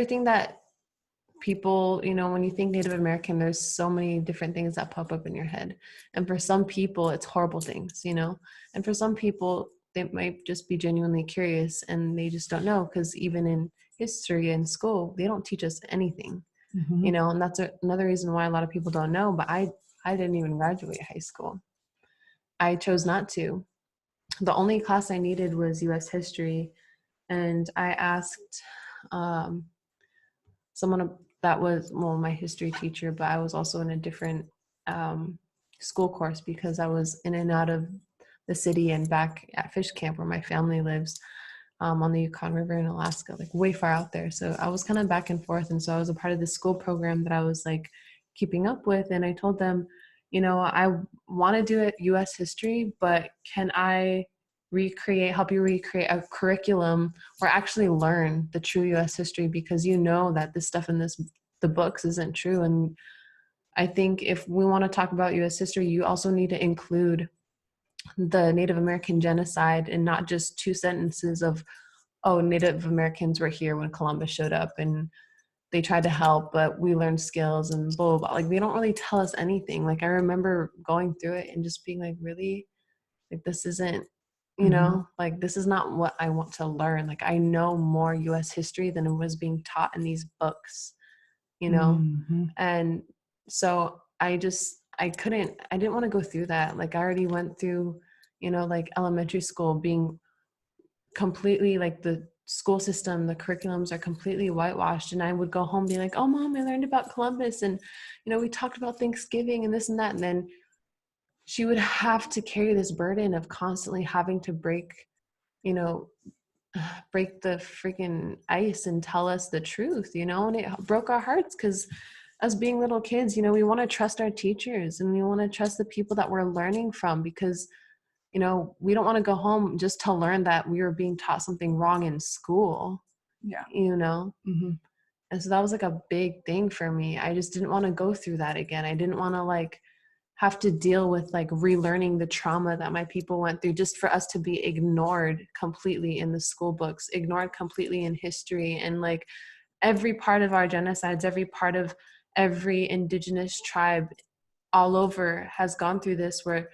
everything that people, when you think Native American, there's so many different things that pop up in your head. And for some people, it's horrible things, and for some people, they might just be genuinely curious and they just don't know, because even in history in school, they don't teach us anything, and that's another reason why a lot of people don't know. But I didn't even graduate high school. I chose not to. The only class I needed was US history. And I asked someone that was, my history teacher, but I was also in a different school course because I was in and out of the city and back at fish camp where my family lives, on the Yukon River in Alaska, like way far out there. So I was kind of back and forth. And so I was a part of the school program that I was like keeping up with. And I told them, I want to do it US history, but can I help you recreate a curriculum or actually learn the true US history, because that this stuff in the books isn't true. And I think if we want to talk about US history, you also need to include the Native American genocide, and not just two sentences of, oh, Native Americans were here when Columbus showed up and they tried to help, but we learned skills and blah, blah, blah. Like, they don't really tell us anything. Like, I remember going through it and just being like, really? Like, this isn't, like, this is not what I want to learn. Like, I know more US history than it was being taught in these books, And so I didn't want to go through that. Like, I already went through, like elementary school being completely, like, the school system, the curriculums are completely whitewashed. And I would go home being like, oh, Mom, I learned about Columbus. And, we talked about Thanksgiving and this and that. And then she would have to carry this burden of constantly having to break the freaking ice and tell us the truth, and it broke our hearts, because us being little kids, we want to trust our teachers and we want to trust the people that we're learning from, because, we don't want to go home just to learn that we were being taught something wrong in school. Yeah. And so that was like a big thing for me. I just didn't want to go through that again. I didn't want to like have to deal with like relearning the trauma that my people went through, just for us to be ignored completely in the school books, ignored completely in history. And like every part of our genocides, every part of every indigenous tribe all over has gone through this, where,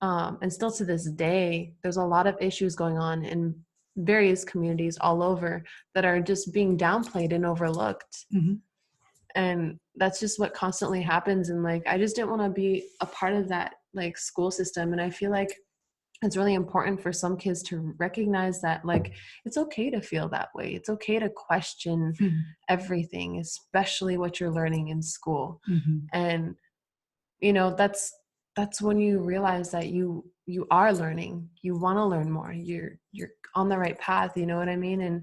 and still to this day, there's a lot of issues going on in various communities all over that are just being downplayed and overlooked. And that's just what constantly happens. And like, I just didn't want to be a part of that like school system. And I feel like it's really important for some kids to recognize that like, it's okay to feel that way. It's okay to question everything, especially what you're learning in school. And, that's when you realize that you are learning, you want to learn more, you're on the right path, you know what I mean? And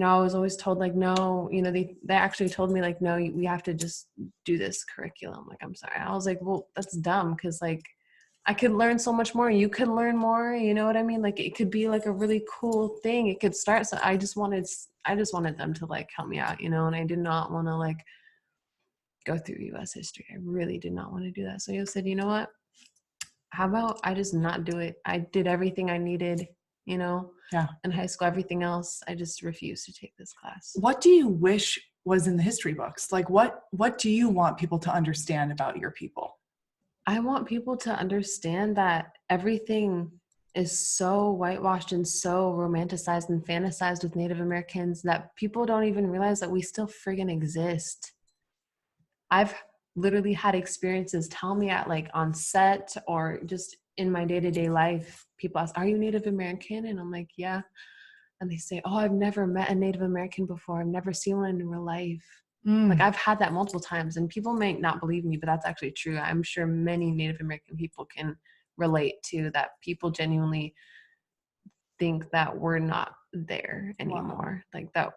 I was always told like, no, they actually told me like, no, we have to just do this curriculum. Like, I'm sorry. I was like, well, that's dumb. Cause like I could learn so much more. You could learn more. You know what I mean? Like it could be like a really cool thing. It could start. So I just wanted them to like help me out, and I did not want to like go through US history. I really did not want to do that. So you said, you know what? How about I just not do it? I did everything I needed, in high school, everything else. I just refused to take this class. What do you wish was in the history books? Like what do you want people to understand about your people? I want people to understand that everything is so whitewashed and so romanticized and fantasized with Native Americans that people don't even realize that we still friggin' exist. I've literally had experiences tell me at like on set or just in my day-to-day life, people ask, are you Native American? And I'm like, yeah. And they say, oh, I've never met a Native American before. I've never seen one in real life. Like I've had that multiple times, and people may not believe me, but that's actually true. I'm sure many Native American people can relate to that. People genuinely think that we're not there anymore. Wow. Like that,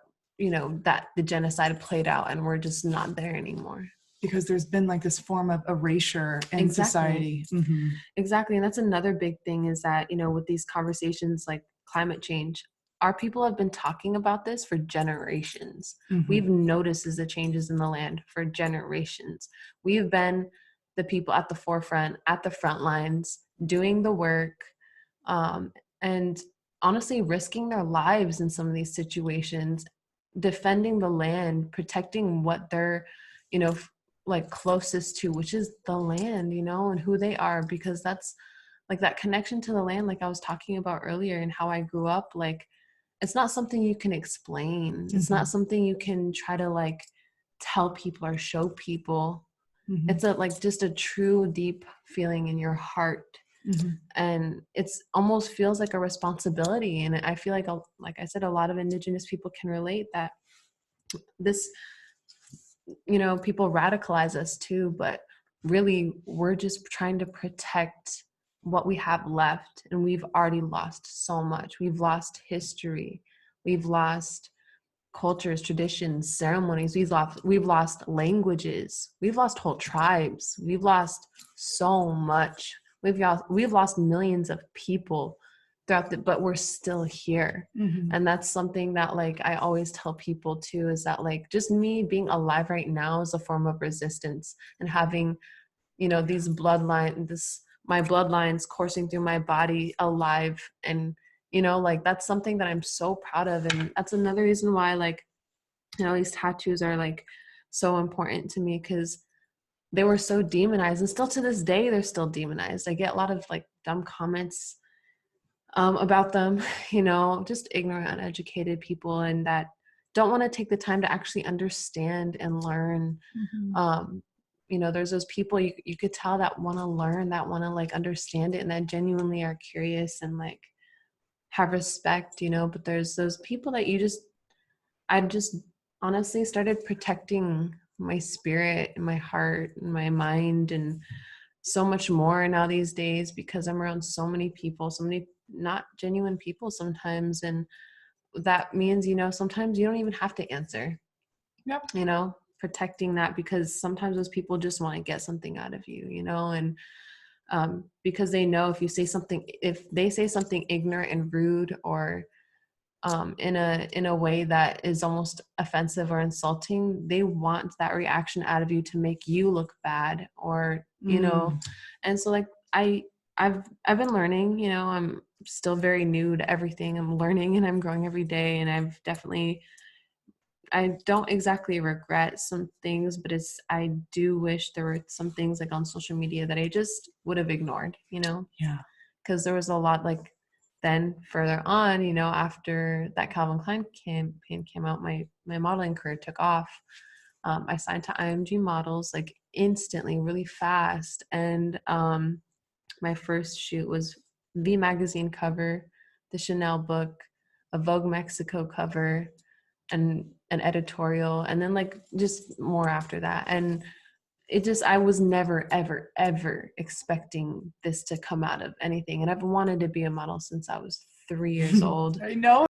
that the genocide played out and we're just not there anymore. Because there's been like this form of erasure in society. Exactly. And that's another big thing is that, with these conversations like climate change, our people have been talking about this for generations. We've noticed the changes in the land for generations. We've been the people at the forefront, at the front lines, doing the work, and honestly risking their lives in some of these situations defending the land, protecting what they're, you know, like closest to, which is the land, you know, and who they are, because that's like that connection to the land, like I was talking about earlier, and how I grew up. Like, it's not something you can explain. It's not something you can try to like tell people or show people. It's a like just a true deep feeling in your heart. And it's almost feels like a responsibility. And I feel like I said, a lot of Indigenous people can relate that this, you know, people radicalize us too, but really we're just trying to protect what we have left. And we've already lost so much. We've lost history. We've lost cultures, traditions, ceremonies. We've lost languages. We've lost whole tribes. We've lost so much. We've lost millions of people but we're still here. And that's something that like I always tell people too, is that like just me being alive right now is a form of resistance, and having, you know, my bloodlines coursing through my body alive. And, you know, like that's something that I'm so proud of. And that's another reason why, like, you know, these tattoos are like so important to me, because they were so demonized, and still to this day they're still demonized. I get a lot of like dumb comments about them, you know, just ignorant, uneducated people, and that don't want to take the time to actually understand and learn. You know, there's those people you could tell that want to learn, that want to like understand it, and that genuinely are curious and like have respect, you know. But there's those people that I just honestly started protecting my spirit and my heart and my mind and so much more now these days, because I'm around so many people, so many not genuine people sometimes. And that means, you know, sometimes you don't even have to answer. You know, protecting that, because sometimes those people just want to get something out of you, you know. And because they know if they say something ignorant and rude, or in a way that is almost offensive or insulting, they want that reaction out of you to make you look bad, or you know. And so like I've been learning, you know, I'm still very new to everything. I'm learning and I'm growing every day, and I don't exactly regret some things, but I do wish there were some things like on social media that I just would have ignored, you know. Because there was a lot, like, then further on, you know, after that Calvin Klein campaign came out, my modeling career took off. I signed to IMG Models like instantly, really fast. And my first shoot was V Magazine cover, the Chanel book, a Vogue Mexico cover, and an editorial, and then like just more after that. And I was never, ever, ever expecting this to come out of anything. And I've wanted to be a model since I was 3 years old. I know.